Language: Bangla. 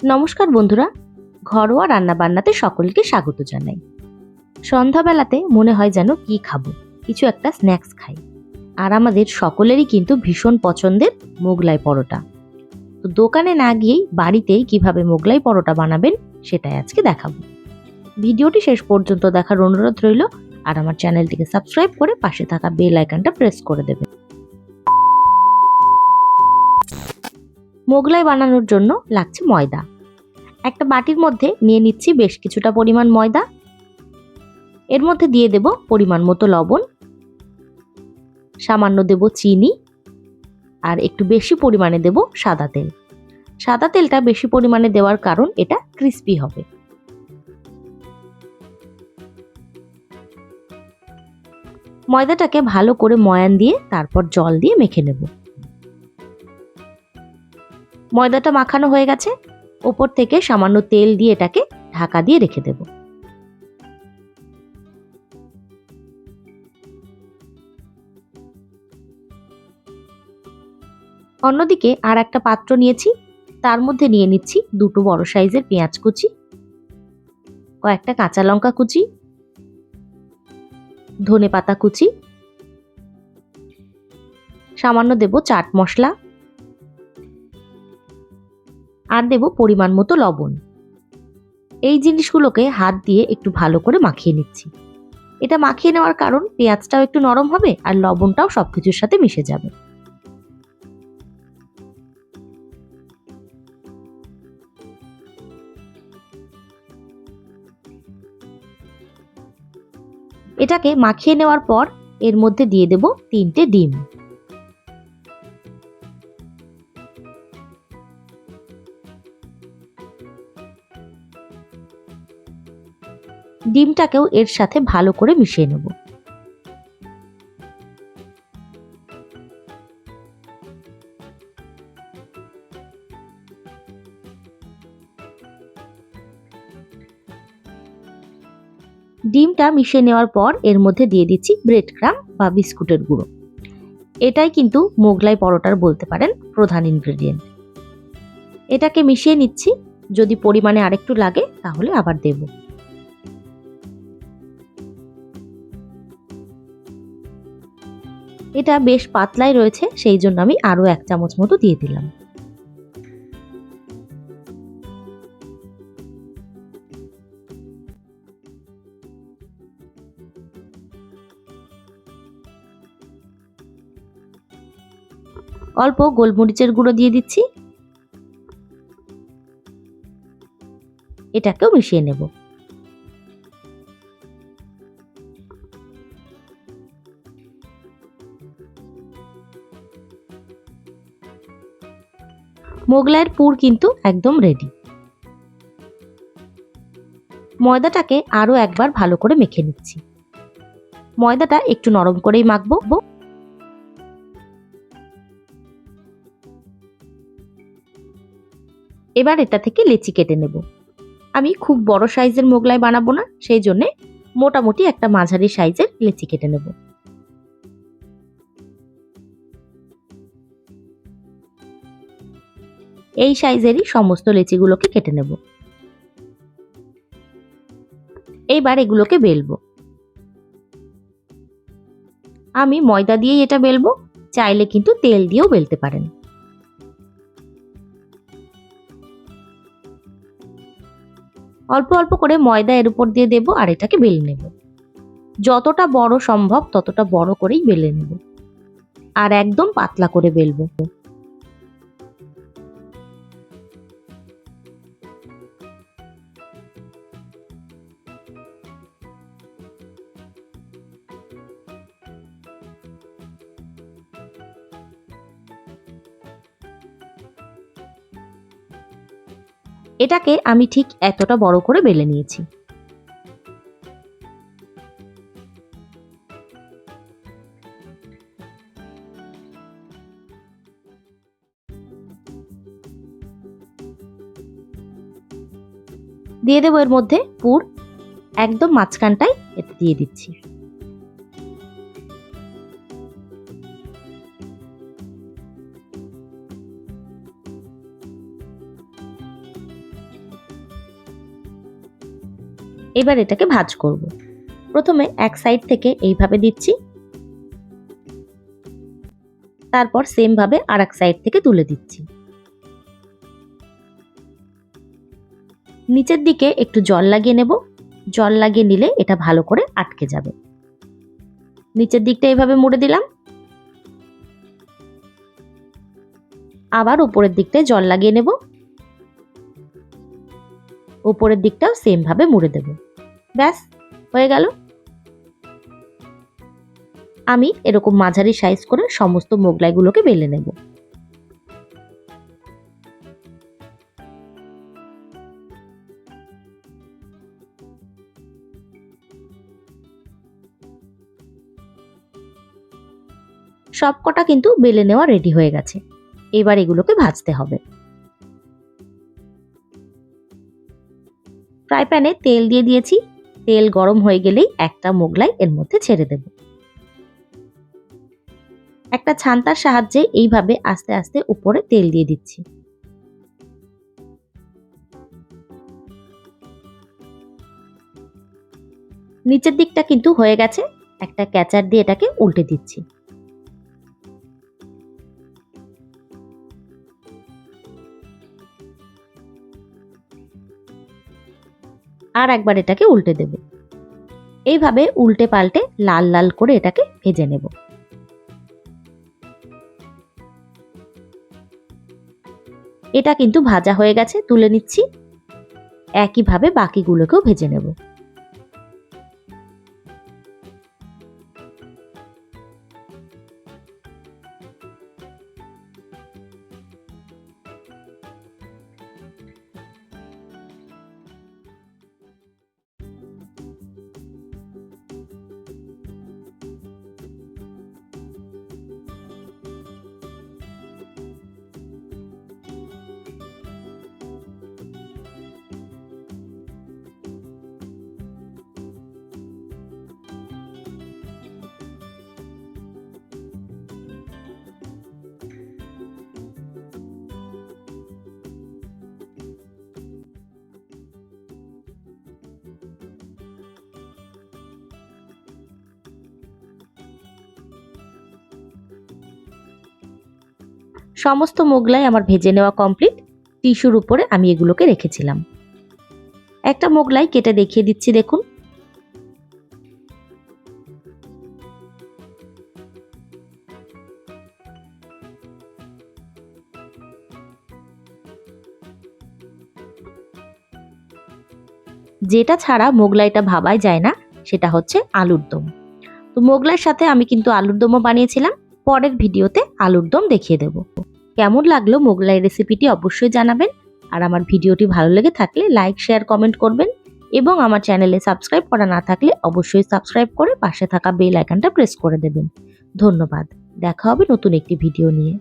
নমস্কার বন্ধুরা, ঘরোয়া রান্নাবান্নাতে সকলকে স্বাগত জানাই। সন্ধ্যাবেলাতে মনে হয় যেন কি খাবো, কিছু একটা স্ন্যাক্স খাই। আর আমাদের সকলেরই কিন্তু ভীষণ পছন্দের মোগলাই পরোটা। তো দোকানে না গিয়েই বাড়িতেই কিভাবে মোগলাই পরোটা বানাবেন সেটাই আজকে দেখাবো। ভিডিওটি শেষ পর্যন্ত দেখার অনুরোধ রইল, আর আমার চ্যানেলটিকে সাবস্ক্রাইব করে পাশে থাকা বেল আইকনটা প্রেস করে দেবেন। মোগলাই বানানোর জন্য লাগছে ময়দা। একটা বাটির মধ্যে নিয়ে নিচ্ছি বেশ কিছুটা পরিমাণ ময়দা। এর মধ্যে দিয়ে দেব পরিমাণ মতো লবণ, সামান্য দেব চিনি, আর একটু বেশি পরিমাণে দেব সাদা তেল। সাদা তেলটা বেশি পরিমাণে দেওয়ার কারণ এটা ক্রিস্পি হবে। ময়দাটাকে ভালো করে ময়ান দিয়ে তারপর জল দিয়ে মেখে নেব। ময়দাটা মাখানো হয়ে গেছে, ওপর থেকে সামান্য তেল দিয়ে এটাকে ঢাকা দিয়ে রেখে দেব। অন্যদিকে আর একটা পাত্র নিয়েছি, তার মধ্যে নিয়ে নিচ্ছি দুটো বড় সাইজের পেঁয়াজ কুচি, কয়েকটা কাঁচা লঙ্কা কুচি, ধনেপাতা কুচি, সামান্য দেব চাট মশলা, আর দেব পরিমাণ মতো লবণ। এই জিনিসগুলোকে হাত দিয়ে একটু ভালো করে মাখিয়ে নিচ্ছি। এটা মাখিয়ে নেওয়ার কারণ পেঁয়াজটাও একটু নরম হবে আর লবণটাও সবকিছুর সাথে মিশে যাবে। এটাকে মাখিয়ে নেওয়ার পর এর মধ্যে দিয়ে দেব 3টে ডিম। ডিমটাকেও এর সাথে ভালো করে মিশিয়ে নেব। ডিমটা মিশিয়ে নেওয়ার পর এর মধ্যে দিয়ে দিচ্ছি ব্রেড ক্রাম্ব বা বিস্কুটের গুঁড়ো। এটাই কিন্তু মোগলাই পরোটার বলতে পারেন প্রধান ইনগ্রেডিয়েন্ট। এটাকে মিশিয়ে নিচ্ছি, যদি পরিমাণে আরেকটু লাগে তাহলে আবার দেব। এটা বেশ পাতলাই রয়েছে, সেই জন্য আমি আরো 1 চামচ মতো দিয়ে দিলাম। অল্প গোলমরিচের গুঁড়ো দিয়ে দিচ্ছি। এটাকেও মিশিয়ে নেব। মোগলাইয়ের পুর কিন্তু একদম রেডি। ময়দাটাকে আরো একবার ভালো করে মেখে নিচ্ছি। ময়দাটা একটু নরম করেই মাখবো। এবার এটা থেকে লেচি কেটে নেব। আমি খুব বড় সাইজের মোগলাই বানাবো না, সেই জন্য মোটামুটি একটা মাঝারি সাইজের লেচি কেটে নেব। এই সাইজেরই সমস্ত লেচিগুলোকে কেটে নেব। এইবার এগুলোকে বেলবো। আমি ময়দা দিয়েই এটা বেলবো, চাইলে কিন্তু তেল দিয়েও বেলতে পারেন। অল্প অল্প করে ময়দা এর উপর দিয়ে দেব আর এটাকে বেলে নেব। যতটা বড় সম্ভব ততটা বড় করেই বেলে নেব, আর একদম পাতলা করে বেলবো। এটাকে আমি ঠিক এতটা বড় করে বেলে নিয়েছি। দিয়ে দেবো এর মধ্যে পুর, একদম মাঝখানটায় এটা দিয়ে দিচ্ছি। এবার এটাকে ভাঁজ করব। প্রথমে এক সাইড থেকে এইভাবে দিচ্ছি, তারপর সেম ভাবে আর এক সাইড থেকে তুলে দিচ্ছি। নিচের দিকে একটু জল লাগিয়ে নেব। জল লাগিয়ে নিলে এটা ভালো করে আটকে যাবে। নিচের দিকটা এইভাবে মুড়ে দিলাম, আবার উপরের দিকটায় জল লাগিয়ে নেব। উপরের দিকটাও সেম ভাবে মুড়ে দেব। ব্যাস হয়ে গেল। আমি এরকম মাঝারি সাইজ করে সমস্ত মোগলাইগুলোকে বেলে নেব। সবকটা কিন্তু বেলে নেওয়া রেডি হয়ে গেছে। এবার এগুলোকে ভাজতে হবে। ফ্রাই প্যানে তেল দিয়ে দিয়েছি। তেল গরম হয়ে গেলেই একটা মোগলাই এর মধ্যে ছেড়ে দেব। একটা ছান্তার সাহায্যে এইভাবে আস্তে আস্তে উপরে তেল দিয়ে দিচ্ছি। নিচের দিকটা কিন্তু হয়ে গেছে। একটা ক্যাচার দিয়ে এটাকে উল্টে দিচ্ছি। আর একবার এটাকে উল্টে দেব। এইভাবে উল্টে পাল্টে লাল লাল করে এটাকে ভেজে নেব। এটা কিন্তু ভাজা হয়ে গেছে, তুলে নিচ্ছি। একইভাবে বাকিগুলোকেও ভেজে নেব। সমস্ত মোগলাই আমার ভেজে নেওয়া কমপ্লিট। টিস্যুর উপরে আমি এগুলোকে রেখেছিলাম। একটা মোগলাই কেটে দেখিয়ে দিচ্ছি, দেখুন। যেটা ছাড়া মোগলাইটা ভাবাই যায় না সেটা হচ্ছে আলুর দম। তো মোগলাইয়ের সাথে আমি কিন্তু আলুর দমও বানিয়েছিলাম। পরের ভিডিওতে আলুর দম দেখিয়ে দেব। কেমন লাগলো মোগলাই রেসিপিটি অবশ্যই জানাবেন। আর আমার ভিডিওটি ভালো লেগে থাকলে লাইক, শেয়ার, কমেন্ট করবেন। এবং আমার চ্যানেলে সাবস্ক্রাইব করা না থাকলে অবশ্যই সাবস্ক্রাইব করে পাশে থাকা বেল আইকনটা প্রেস করে দেবেন। ধন্যবাদ। দেখা হবে নতুন একটি ভিডিও নিয়ে।